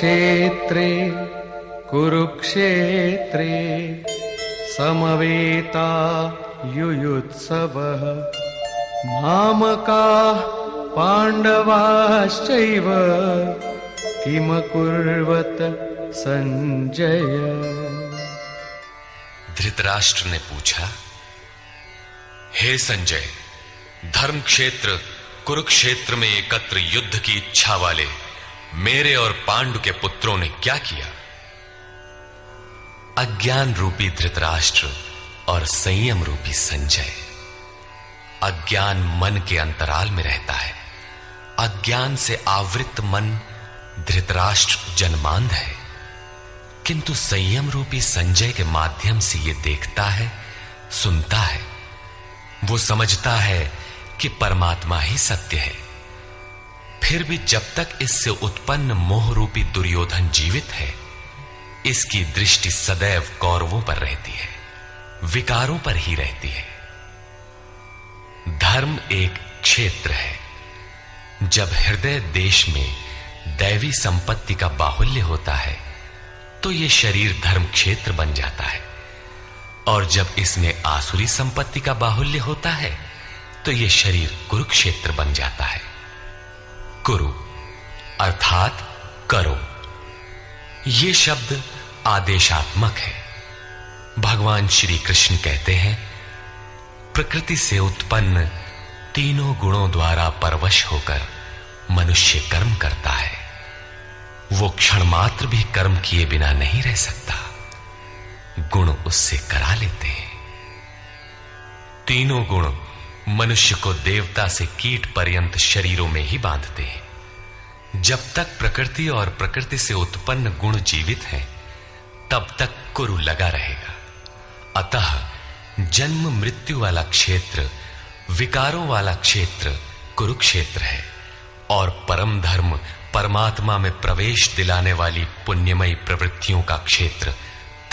क्षेत्रे कुरुक्षेत्रे समवेता युयुत्सवः मामकाः पाण्डवाश्चैव किमकुर्वत संजय। धृतराष्ट्र ने पूछा, हे संजय, धर्म क्षेत्र कुरुक्षेत्र में एकत्र युद्ध की इच्छा वाले मेरे और पांडु के पुत्रों ने क्या किया? अज्ञान रूपी धृतराष्ट्र और संयम रूपी संजय। अज्ञान मन के अंतराल में रहता है। अज्ञान से आवृत मन धृतराष्ट्र जन्मांध है, किंतु संयम रूपी संजय के माध्यम से यह देखता है, सुनता है। वो समझता है कि परमात्मा ही सत्य है। फिर भी जब तक इससे उत्पन्न मोह रूपी दुर्योधन जीवित है, इसकी दृष्टि सदैव कौरवों पर रहती है, विकारों पर ही रहती है। धर्म एक क्षेत्र है। जब हृदय देश में दैवी संपत्ति का बाहुल्य होता है तो यह शरीर धर्म क्षेत्र बन जाता है, और जब इसमें आसुरी संपत्ति का बाहुल्य होता है तो यह शरीर कुरुक्षेत्र बन जाता है। कुरु अर्थात करो। यह शब्द आदेशात्मक है। भगवान श्री कृष्ण कहते हैं, प्रकृति से उत्पन्न तीनों गुणों द्वारा परवश होकर मनुष्य कर्म करता है। वो क्षण मात्र भी कर्म किए बिना नहीं रह सकता। गुण उससे करा लेते हैं। तीनों गुण मनुष्य को देवता से कीट पर्यंत शरीरों में ही बांधते हैं। जब तक प्रकृति और प्रकृति से उत्पन्न गुण जीवित हैं, तब तक कुरु लगा रहेगा। अतः जन्म मृत्यु वाला क्षेत्र, विकारों वाला क्षेत्र कुरुक्षेत्र है, और परम धर्म परमात्मा में प्रवेश दिलाने वाली पुण्यमयी प्रवृत्तियों का क्षेत्र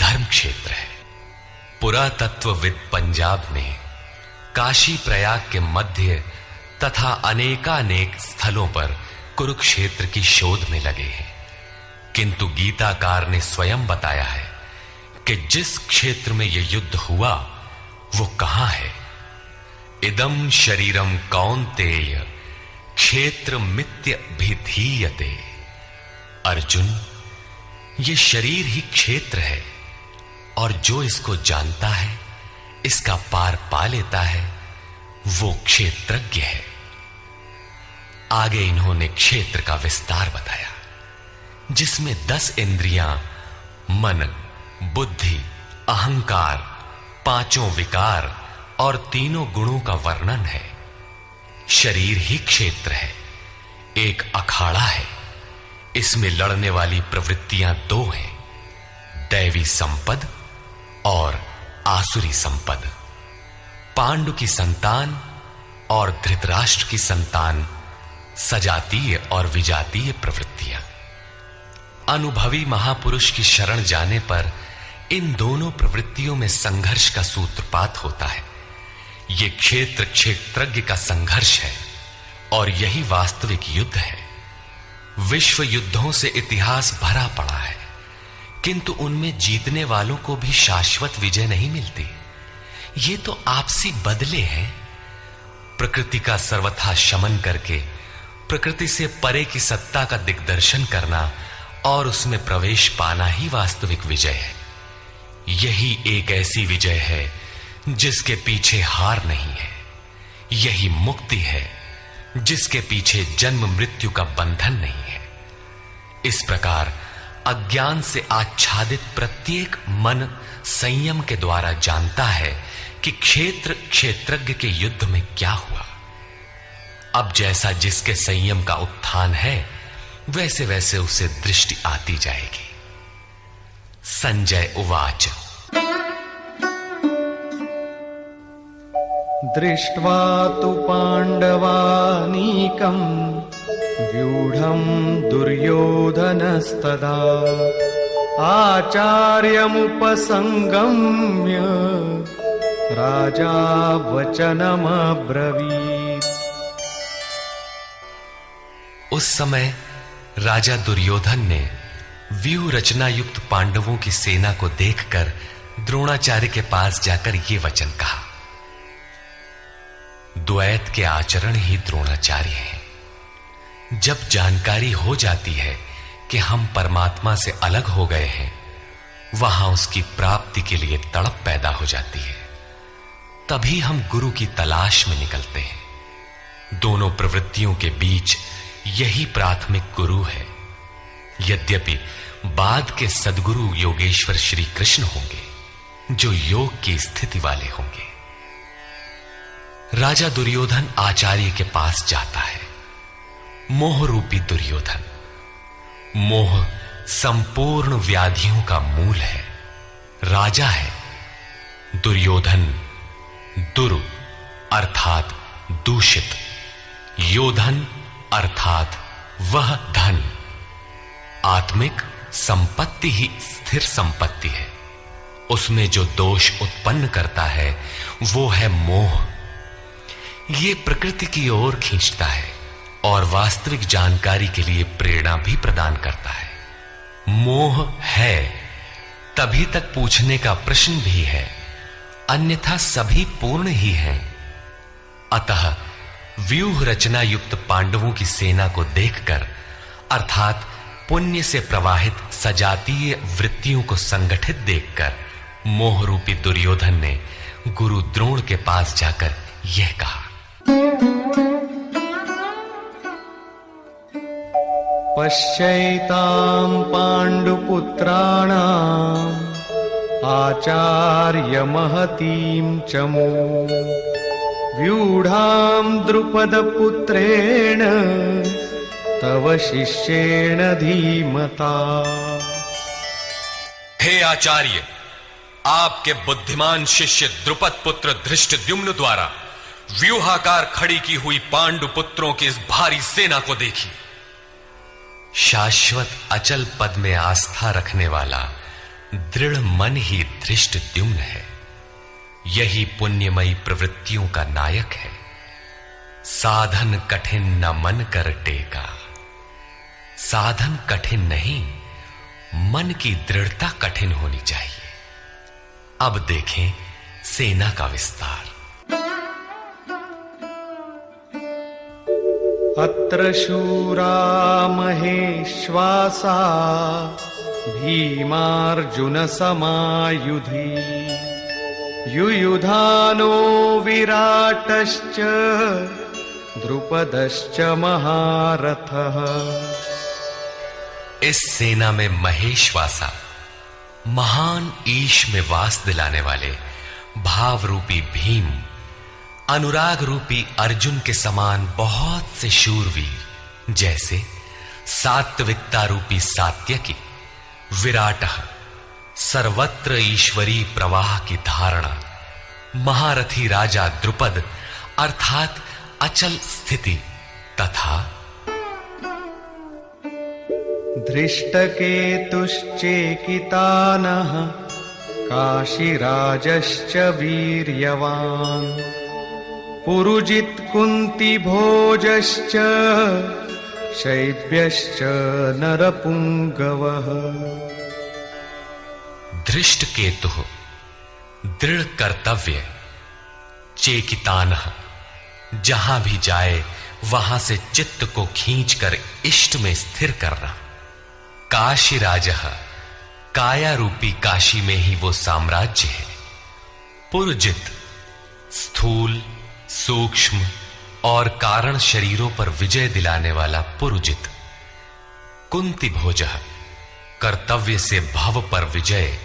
धर्म क्षेत्र है। पुरातत्वविद पंजाब में काशी प्रयाग के मध्य तथा अनेकानेक स्थलों पर कुरुक्षेत्र की शोध में लगे हैं, किंतु गीताकार ने स्वयं बताया है कि जिस क्षेत्र में यह युद्ध हुआ वो कहां है। इदं शरीरम कौन्तेय क्षेत्र मित्य भिधीयते। अर्जुन, ये शरीर ही क्षेत्र है, और जो इसको जानता है, इसका पार पा लेता है, वो क्षेत्रज्ञ है। आगे इन्होंने क्षेत्र का विस्तार बताया, जिसमें 10 इंद्रियां, मन, बुद्धि, अहंकार, 5 विकार और 3 गुणों का वर्णन है। शरीर ही क्षेत्र है, एक अखाड़ा है। इसमें लड़ने वाली प्रवृत्तियां 2 हैं, दैवी संपद और आसुरी संपद। पांडु की संतान और धृतराष्ट्र की संतान सजातीय और विजातीय प्रवृत्तियां। अनुभवी महापुरुष की शरण जाने पर इन दोनों प्रवृत्तियों में संघर्ष का सूत्रपात होता है। यह क्षेत्र क्षेत्रज्ञ का संघर्ष है, और यही वास्तविक युद्ध है। विश्व युद्धों से इतिहास भरा पड़ा है, किंतु उनमें जीतने वालों को भी शाश्वत विजय नहीं मिलती। ये तो आपसी बदले हैं। प्रकृति का सर्वथा शमन करके प्रकृति से परे की सत्ता का दिग्दर्शन करना और उसमें प्रवेश पाना ही वास्तविक विजय है। यही एक ऐसी विजय है जिसके पीछे हार नहीं है। यही मुक्ति है जिसके पीछे जन्म मृत्यु का बंधन नहीं है। इस प्रकार अज्ञान से आच्छादित प्रत्येक मन संयम के द्वारा जानता है कि क्षेत्र क्षेत्रज्ञ के युद्ध में क्या हुआ। अब जैसा जिसके संयम का उत्थान है, वैसे वैसे उसे दृष्टि आती जाएगी। संजय उवाच। दृष्ट्वा तु पाण्डवानीकम् व्यूढम् दुर्योधनस्तदा आचार्यमुपसंगम्य राजा वचनमब्रवीत्। उस समय राजा दुर्योधन ने व्यूह रचना युक्त पांडवों की सेना को देखकर द्रोणाचार्य के पास जाकर ये वचन कहा। द्वैत के आचरण ही द्रोणाचार्य हैं। जब जानकारी हो जाती है कि हम परमात्मा से अलग हो गए हैं, वहां उसकी प्राप्ति के लिए तड़प पैदा हो जाती है। तभी हम गुरु की तलाश में निकलते हैं। दोनों प्रवृत्तियों के बीच यही प्राथमिक गुरु है। यद्यपि बाद के सद्गुरु योगेश्वर श्री कृष्ण होंगे, जो योग की स्थिति वाले होंगे। राजा दुर्योधन आचार्य के पास जाता है। मोह रूपी दुर्योधन। मोह संपूर्ण व्याधियों का मूल है। राजा है। दुर्योधन दुर अर्थात दूषित, योधन अर्थात वह धन। आत्मिक संपत्ति ही स्थिर संपत्ति है। उसमें जो दोष उत्पन्न करता है वो है मोह। ये प्रकृति की ओर खींचता है और वास्तविक जानकारी के लिए प्रेरणा भी प्रदान करता है। मोह है तभी तक पूछने का प्रश्न भी है, अन्यथा सभी पूर्ण ही हैं। अतः व्यूह रचना युक्त पांडवों की सेना को देखकर, अर्थात पुण्य से प्रवाहित सजातीय वृत्तियों को संगठित देखकर, मोह रूपी दुर्योधन ने गुरु द्रोण के पास जाकर यह कहा। पश्यैतां पांडुपुत्राणां आचार्य महतीं चमू व्यूढ़ां द्रुपदपुत्रेण तव शिष्येण धीमता। हे आचार्य, आपके बुद्धिमान शिष्य द्रुपद पुत्र धृष्टद्युम्न द्वारा व्यूहाकार खड़ी की हुई पांडु पुत्रों की इस भारी सेना को देखिए। शाश्वत अचल पद में आस्था रखने वाला दृढ़ मन ही धृष्टद्युम्न है। यही पुण्यमयी प्रवृत्तियों का नायक है। साधन कठिन न मन कर टेका। साधन कठिन नहीं, मन की दृढ़ता कठिन होनी चाहिए। अब देखें सेना का विस्तार। अत्र शूरा महेश्वासा भीमार्जुन समायुधि युयुधानो विराटश्च द्रुपदश्च महारथः। इस सेना में महेश्वासा, महान ईश में वास दिलाने वाले भाव रूपी भीम, अनुराग रूपी अर्जुन के समान बहुत से शूरवीर, जैसे सात्विकता रूपी सात्यकी, विराट सर्वत्र ईश्वरी प्रवाह की धारणा, महारथी राजा द्रुपद अर्थात अचल स्थिति, तथा धृष्टकेतुश्चेकितानः काशीराजश्च वीर्यवान् पुरुजित कुंती भोजश्च शैब्यश्च नरपुंगवः। धृष्ट केतु दृढ़ कर्तव्य, चेकितानः जहां भी जाए वहां से चित्त को खींचकर इष्ट में स्थिर करना, काशीराजः काया रूपी काशी में ही वो साम्राज्य है, पुरजित स्थूल सूक्ष्म और कारण शरीरों पर विजय दिलाने वाला पुरुजित, कुंती भोजः कर्तव्य से भव पर विजय,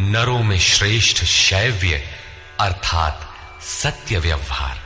नरों में श्रेष्ठ शैव्य अर्थात सत्य व्यवहार।